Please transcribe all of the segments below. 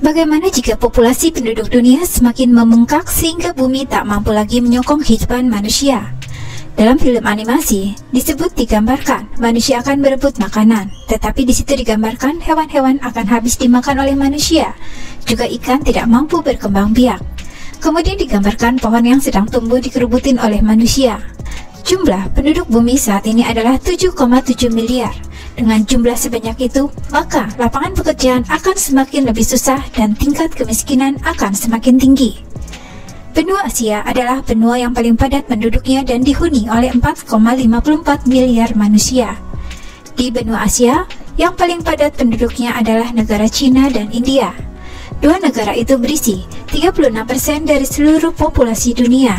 Bagaimana jika populasi penduduk dunia semakin membengkak sehingga bumi tak mampu lagi menyokong kehidupan manusia? Dalam film animasi digambarkan manusia akan berebut makanan, tetapi di situ digambarkan hewan-hewan akan habis dimakan oleh manusia. Juga ikan tidak mampu berkembang biak. Kemudian digambarkan pohon yang sedang tumbuh dikerubutin oleh manusia. Jumlah penduduk bumi saat ini adalah 7,7 miliar. Dengan jumlah sebanyak itu, maka lapangan pekerjaan akan semakin lebih susah dan tingkat kemiskinan akan semakin tinggi. Benua Asia adalah benua yang paling padat penduduknya dan dihuni oleh 4,54 miliar manusia. Di benua Asia, yang paling padat penduduknya adalah negara Cina dan India. Dua negara itu berisi 36% dari seluruh populasi dunia.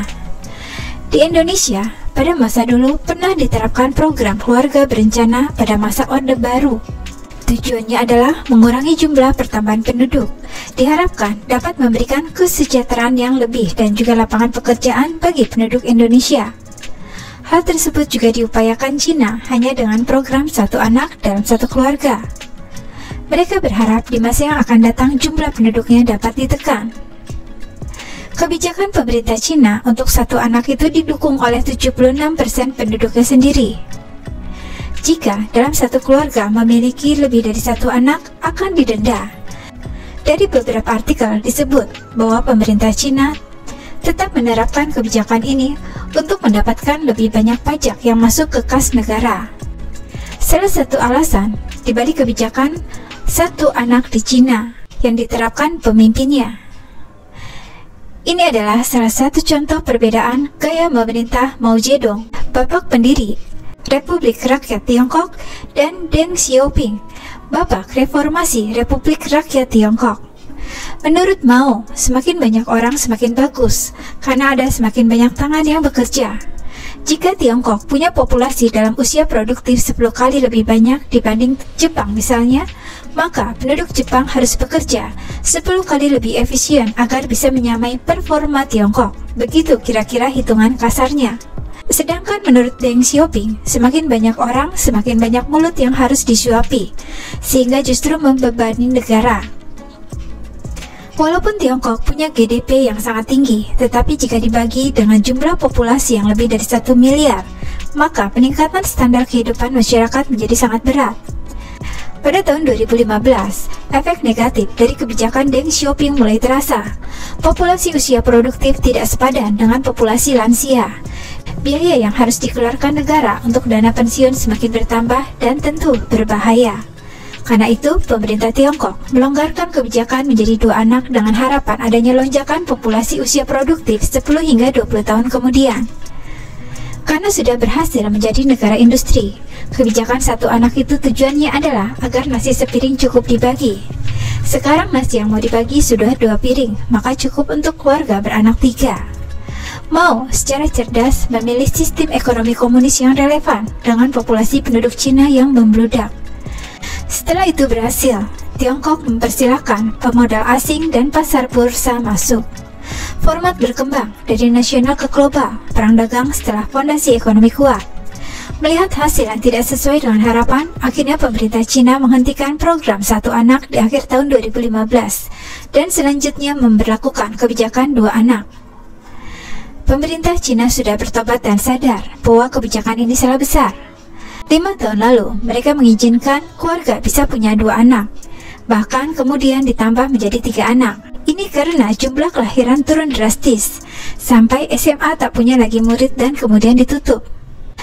Di Indonesia, pada masa dulu pernah diterapkan program keluarga berencana pada masa Orde Baru. Tujuannya adalah mengurangi jumlah pertambahan penduduk. Diharapkan dapat memberikan kesejahteraan yang lebih dan juga lapangan pekerjaan bagi penduduk Indonesia. Hal tersebut juga diupayakan Cina hanya dengan program satu anak dalam satu keluarga. Mereka berharap di masa yang akan datang jumlah penduduknya dapat ditekan. Kebijakan pemerintah Cina untuk satu anak itu didukung oleh 76% penduduknya sendiri. Jika dalam satu keluarga memiliki lebih dari satu anak, akan didenda. Dari beberapa artikel disebut bahwa pemerintah Cina tetap menerapkan kebijakan ini untuk mendapatkan lebih banyak pajak yang masuk ke kas negara. Salah satu alasan dibalik kebijakan satu anak di Cina yang diterapkan pemimpinnya. Ini adalah salah satu contoh perbedaan gaya memerintah Mao Zedong, bapak pendiri Republik Rakyat Tiongkok, dan Deng Xiaoping, bapak reformasi Republik Rakyat Tiongkok. Menurut Mao, semakin banyak orang semakin bagus, karena ada semakin banyak tangan yang bekerja. Jika Tiongkok punya populasi dalam usia produktif 10 kali lebih banyak dibanding Jepang misalnya, maka penduduk Jepang harus bekerja 10 kali lebih efisien agar bisa menyamai performa Tiongkok. Begitu kira-kira hitungan kasarnya. Sedangkan menurut Deng Xiaoping, semakin banyak orang, semakin banyak mulut yang harus disuapi, sehingga justru membebani negara. Walaupun Tiongkok punya GDP yang sangat tinggi, tetapi jika dibagi dengan jumlah populasi yang lebih dari 1 miliar, maka peningkatan standar kehidupan masyarakat menjadi sangat berat. Pada tahun 2015, efek negatif dari kebijakan Deng Xiaoping mulai terasa. Populasi usia produktif tidak sepadan dengan populasi lansia. Biaya yang harus dikeluarkan negara untuk dana pensiun semakin bertambah dan tentu berbahaya. Karena itu, pemerintah Tiongkok melonggarkan kebijakan menjadi 2 anak dengan harapan adanya lonjakan populasi usia produktif 10 hingga 20 tahun kemudian. Karena sudah berhasil menjadi negara industri, kebijakan 1 anak itu tujuannya adalah agar nasi sepiring cukup dibagi. Sekarang nasi yang mau dibagi sudah 2 piring, maka cukup untuk keluarga beranak 3. Mao secara cerdas memilih sistem ekonomi komunis yang relevan dengan populasi penduduk Cina yang membludak. Setelah itu berhasil, Tiongkok mempersilahkan pemodal asing dan pasar bursa masuk. Format berkembang dari nasional ke global, perang dagang setelah fondasi ekonomi kuat. Melihat hasil yang tidak sesuai dengan harapan, akhirnya pemerintah Cina menghentikan program 1 anak di akhir tahun 2015 dan selanjutnya memberlakukan kebijakan 2 anak. Pemerintah Cina sudah bertobat dan sadar bahwa kebijakan ini salah besar. 5 tahun lalu, mereka mengizinkan keluarga bisa punya 2 anak. Bahkan kemudian ditambah menjadi 3 anak. Ini karena jumlah kelahiran turun drastis, sampai SMA tak punya lagi murid dan kemudian ditutup.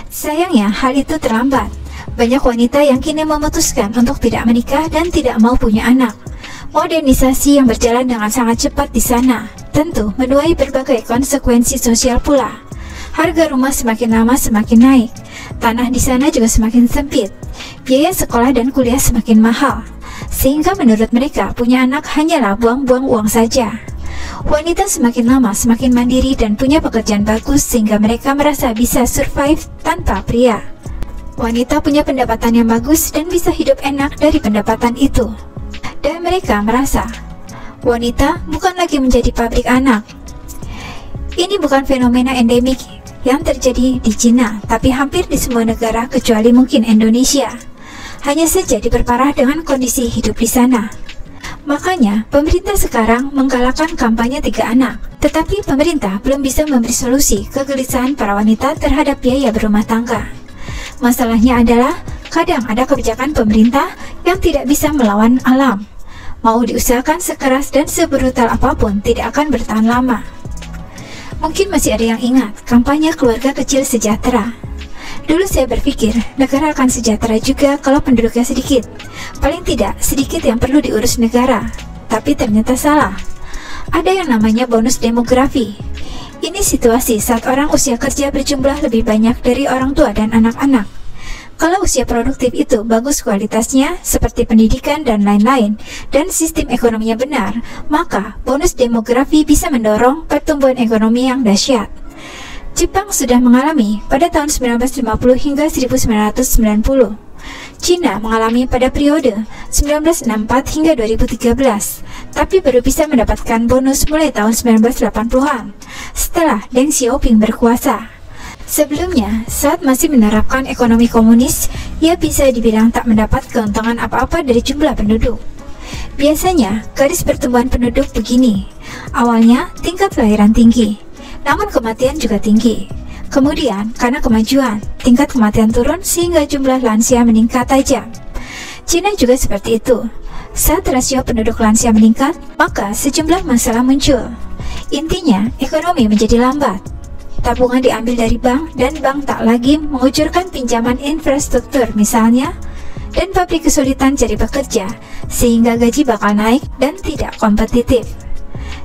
Sayangnya, hal itu terlambat. Banyak wanita yang kini memutuskan untuk tidak menikah dan tidak mau punya anak. Modernisasi yang berjalan dengan sangat cepat di sana, tentu menuai berbagai konsekuensi sosial pula. Harga rumah semakin lama semakin naik, tanah di sana juga semakin sempit, biaya sekolah dan kuliah semakin mahal, sehingga menurut mereka punya anak hanyalah buang-buang uang saja. Wanita semakin lama semakin mandiri dan punya pekerjaan bagus sehingga mereka merasa bisa survive tanpa pria. Wanita punya pendapatan yang bagus dan bisa hidup enak dari pendapatan itu. Dan mereka merasa wanita bukan lagi menjadi pabrik anak. Ini bukan fenomena endemik yang terjadi di Cina, tapi hampir di semua negara kecuali mungkin Indonesia. Hanya saja diperparah dengan kondisi hidup di sana. Makanya, pemerintah sekarang menggalakkan kampanye 3 anak. Tetapi pemerintah belum bisa memberi solusi kegelisahan para wanita terhadap biaya berumah tangga. Masalahnya adalah, kadang ada kebijakan pemerintah yang tidak bisa melawan alam. Mau diusahakan sekeras dan sebrutal apapun tidak akan bertahan lama. Mungkin masih ada yang ingat kampanye keluarga kecil sejahtera. Dulu saya berpikir negara akan sejahtera juga kalau penduduknya sedikit. Paling tidak sedikit yang perlu diurus negara. Tapi ternyata salah. Ada yang namanya bonus demografi. Ini situasi saat orang usia kerja berjumlah lebih banyak dari orang tua dan anak-anak. Kalau usia produktif itu bagus kualitasnya, seperti pendidikan dan lain-lain, dan sistem ekonominya benar, maka bonus demografi bisa mendorong pertumbuhan ekonomi yang dahsyat. Jepang sudah mengalami pada tahun 1950 hingga 1990. Cina mengalami pada periode 1964 hingga 2013, tapi baru bisa mendapatkan bonus mulai tahun 1980-an, setelah Deng Xiaoping berkuasa. Sebelumnya, saat masih menerapkan ekonomi komunis, ia bisa dibilang tak mendapat keuntungan apa-apa dari jumlah penduduk. Biasanya, garis pertumbuhan penduduk begini. Awalnya, tingkat kelahiran tinggi, namun kematian juga tinggi. Kemudian, karena kemajuan, tingkat kematian turun sehingga jumlah lansia meningkat tajam. Cina juga seperti itu. Saat rasio penduduk lansia meningkat, maka sejumlah masalah muncul. Intinya, ekonomi menjadi lambat. Tabungan diambil dari bank dan bank tak lagi mengucurkan pinjaman infrastruktur misalnya, dan pabrik kesulitan cari pekerja sehingga gaji bakal naik dan tidak kompetitif.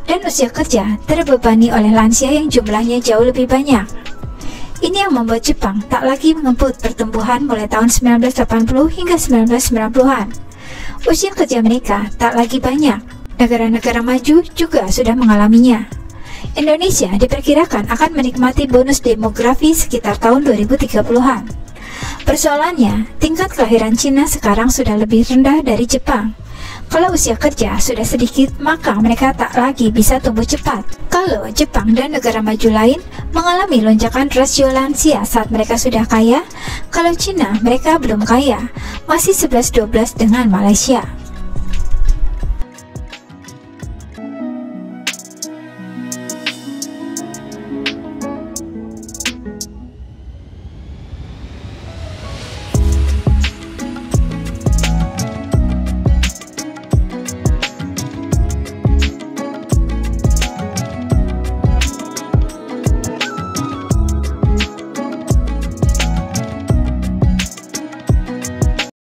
Dan usia kerja terbebani oleh lansia yang jumlahnya jauh lebih banyak. Ini yang membuat Jepang tak lagi mengebut pertumbuhan mulai tahun 1980 hingga 1990-an. Usia kerja mereka tak lagi banyak. Negara-negara maju juga sudah mengalaminya. Indonesia diperkirakan akan menikmati bonus demografi sekitar tahun 2030-an. Persoalannya, tingkat kelahiran Cina sekarang sudah lebih rendah dari Jepang. Kalau usia kerja sudah sedikit, maka mereka tak lagi bisa tumbuh cepat. Kalau Jepang dan negara maju lain mengalami lonjakan rasio lansia saat mereka sudah kaya, kalau Cina mereka belum kaya, masih 11-12 dengan Malaysia.